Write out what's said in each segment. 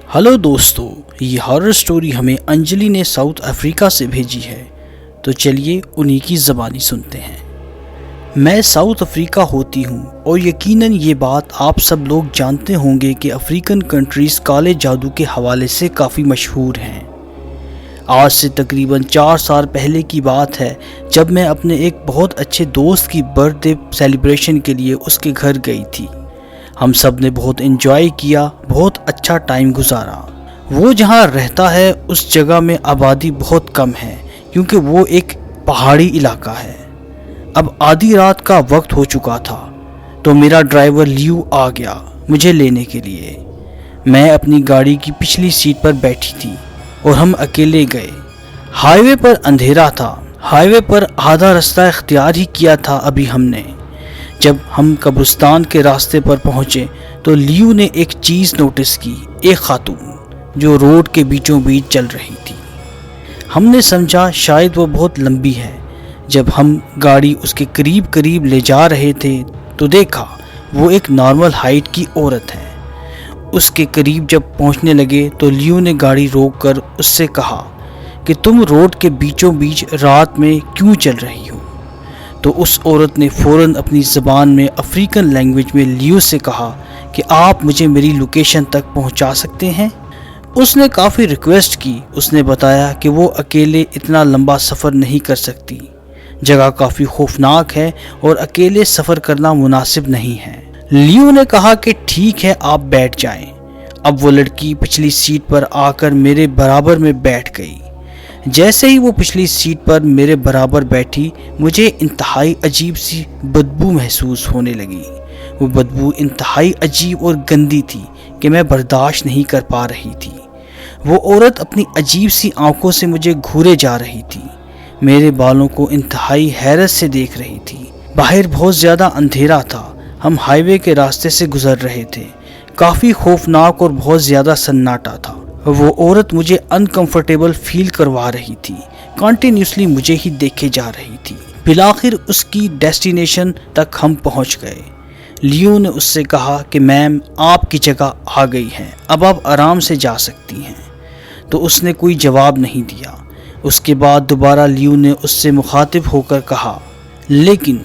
Hello دوستو، یہ horror story ہمیں انجلی نے ساؤتھ افریقہ سے بھیجی ہے، تو چلیے انہی کی زبانی سنتے ہیں۔ میں ساؤتھ افریقہ ہوتی ہوں اور یقیناً یہ بات آپ سب لوگ جانتے ہوں گے کہ افریقن کنٹریز کالے جادو کے حوالے سے کافی مشہور ہیں۔ آج سے تقریباً 4 سال پہلے کی بات ہے جب میں اپنے ایک بہت اچھے دوست کی برتھ ڈے سیلیبریشن کے لیے اس کے گھر گئی تھی۔ ہم سب نے بہت انجوائے کیا، بہت اچھا ٹائم گزارا۔ وہ جہاں رہتا ہے اس جگہ میں آبادی بہت کم ہے کیونکہ وہ ایک پہاڑی علاقہ ہے۔ اب آدھی رات کا وقت ہو چکا تھا تو میرا ڈرائیور لیو آ گیا مجھے لینے کے لیے۔ میں اپنی گاڑی کی پچھلی سیٹ پر بیٹھی تھی اور ہم اکیلے گئے۔ ہائی وے پر اندھیرا تھا، ہائی وے پر آدھا رستہ اختیار ہی کیا تھا ابھی ہم نے۔ جب ہم قبرستان کے راستے پر پہنچے تو لیو نے ایک چیز نوٹس کی، ایک خاتون جو روڈ کے بیچوں بیچ چل رہی تھی۔ ہم نے سمجھا شاید وہ بہت لمبی ہے۔ جب ہم گاڑی اس کے قریب لے جا رہے تھے تو دیکھا وہ ایک نارمل ہائٹ کی عورت ہے۔ اس کے قریب جب پہنچنے لگے تو لیو نے گاڑی روک کر اس سے کہا کہ تم روڈ کے بیچوں بیچ رات میں کیوں چل رہی ہو؟ تو اس عورت نے فوراً اپنی زبان میں افریقن لینگویج میں لیو سے کہا کہ آپ مجھے میری لوکیشن تک پہنچا سکتے ہیں؟ اس نے کافی ریکویسٹ کی۔ اس نے بتایا کہ وہ اکیلے اتنا لمبا سفر نہیں کر سکتی، جگہ کافی خوفناک ہے اور اکیلے سفر کرنا مناسب نہیں ہے۔ لیو نے کہا کہ ٹھیک ہے، آپ بیٹھ جائیں۔ اب وہ لڑکی پچھلی سیٹ پر آ کر میرے برابر میں بیٹھ گئی۔ جیسے ہی وہ پچھلی سیٹ پر میرے برابر بیٹھی مجھے انتہائی عجیب سی بدبو محسوس ہونے لگی۔ وہ بدبو انتہائی عجیب اور گندی تھی کہ میں برداشت نہیں کر پا رہی تھی۔ وہ عورت اپنی عجیب سی آنکھوں سے مجھے گھورے جا رہی تھی، میرے بالوں کو انتہائی حیرت سے دیکھ رہی تھی۔ باہر بہت زیادہ اندھیرا تھا، ہم ہائی وے کے راستے سے گزر رہے تھے، کافی خوفناک اور بہت زیادہ سناٹا تھا۔ وہ عورت مجھے انکمفرٹیبل فیل کروا رہی تھی، کنٹینیوسلی مجھے ہی دیکھے جا رہی تھی۔ بالآخر اس کی ڈیسٹینیشن تک ہم پہنچ گئے۔ لیو نے اس سے کہا کہ میم آپ کی جگہ آ گئی ہے، اب آپ آرام سے جا سکتی ہیں۔ تو اس نے کوئی جواب نہیں دیا۔ اس کے بعد دوبارہ لیو نے اس سے مخاطب ہو کر کہا، لیکن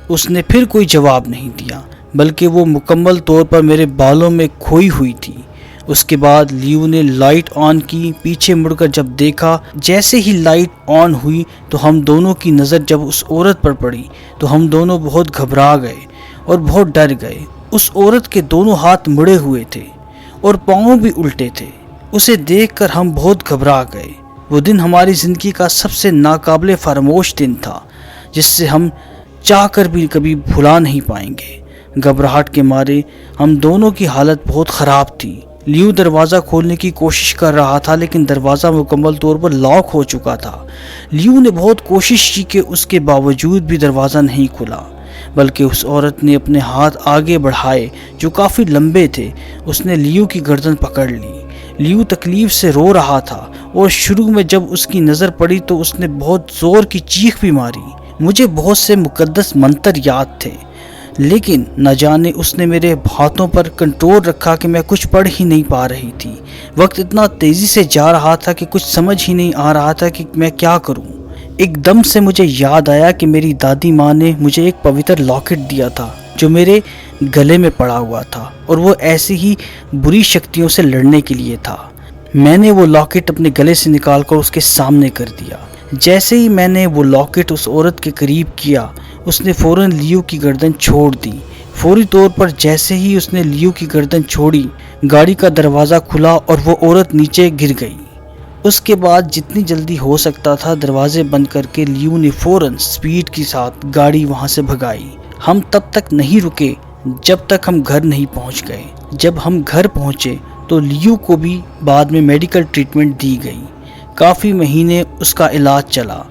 اس نے پھر کوئی جواب نہیں دیا، بلکہ وہ مکمل طور پر میرے بالوں میں کھوئی ہوئی تھی۔ اس کے بعد لیو نے لائٹ آن کی، پیچھے مڑ کر جب دیکھا، جیسے ہی لائٹ آن ہوئی تو ہم دونوں کی نظر جب اس عورت پر پڑی تو ہم دونوں بہت گھبرا گئے اور بہت ڈر گئے۔ اس عورت کے دونوں ہاتھ مڑے ہوئے تھے اور پاؤں بھی الٹے تھے۔ اسے دیکھ کر ہم بہت گھبرا گئے۔ وہ دن ہماری زندگی کا سب سے ناقابل فراموش دن تھا، جس سے ہم چاہ کر بھی کبھی بھلا نہیں پائیں گے۔ گھبراہٹ کے مارے ہم دونوں کی حالت بہت خراب تھی۔ لیو دروازہ کھولنے کی کوشش کر رہا تھا لیکن دروازہ مکمل طور پر لاک ہو چکا تھا۔ لیو نے بہت کوشش کی کہ اس کے باوجود بھی دروازہ نہیں کھلا، بلکہ اس عورت نے اپنے ہاتھ آگے بڑھائے جو کافی لمبے تھے۔ اس نے لیو کی گردن پکڑ لی۔ لیو تکلیف سے رو رہا تھا اور شروع میں جب اس کی نظر پڑی تو اس نے بہت زور کی چیخ بھی ماری۔ مجھے بہت سے مقدس منتر یاد تھے، لیکن نہ جانے اس نے میرے ہاتھوں پر کنٹرول رکھا کہ میں کچھ پڑھ ہی نہیں پا رہی تھی۔ وقت اتنا تیزی سے جا رہا تھا کہ کچھ سمجھ ہی نہیں آ رہا تھا کہ میں کیا کروں۔ ایک دم سے مجھے یاد آیا کہ میری دادی ماں نے مجھے ایک پوتر لاکٹ دیا تھا جو میرے گلے میں پڑا ہوا تھا، اور وہ ایسے ہی بری شکتیوں سے لڑنے کے لیے تھا۔ میں نے وہ لاکٹ اپنے گلے سے نکال کر اس کے سامنے کر دیا۔ جیسے ہی میں نے وہ لاکٹ اس عورت کے قریب کیا، اس نے فوراً لیو کی گردن چھوڑ دی۔ فوری طور پر جیسے ہی اس نے لیو کی گردن چھوڑی، گاڑی کا دروازہ کھلا اور وہ عورت نیچے گر گئی۔ اس کے بعد جتنی جلدی ہو سکتا تھا دروازے بند کر کے لیو نے فوراً سپیڈ کے ساتھ گاڑی وہاں سے بھگائی۔ ہم تب تک نہیں رکے جب تک ہم گھر نہیں پہنچ گئے۔ جب ہم گھر پہنچے تو لیو کو بھی بعد میں میڈیکل ٹریٹمنٹ دی گئی۔ کافی مہینے اس کا علاج چلا۔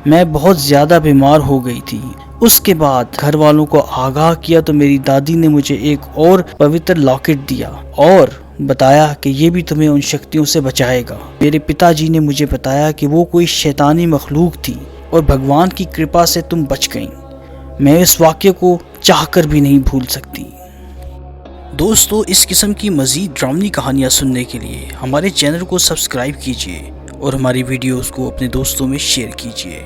میں بہت زیادہ بیمار ہو گئی تھی۔ اس کے بعد گھر والوں کو آگاہ کیا تو میری دادی نے مجھے ایک اور پوتر لاکٹ دیا اور بتایا کہ یہ بھی تمہیں ان شکتیوں سے بچائے گا۔ میرے پتا جی نے مجھے بتایا کہ وہ کوئی شیطانی مخلوق تھی اور بھگوان کی کرپا سے تم بچ گئیں۔ میں اس واقعے کو چاہ کر بھی نہیں بھول سکتی۔ دوستو اس قسم کی مزید ڈرامانی کہانیاں سننے کے لیے ہمارے چینل کو سبسکرائب کیجیے اور ہماری ویڈیوز کو اپنے دوستوں میں شیئر کیجیے۔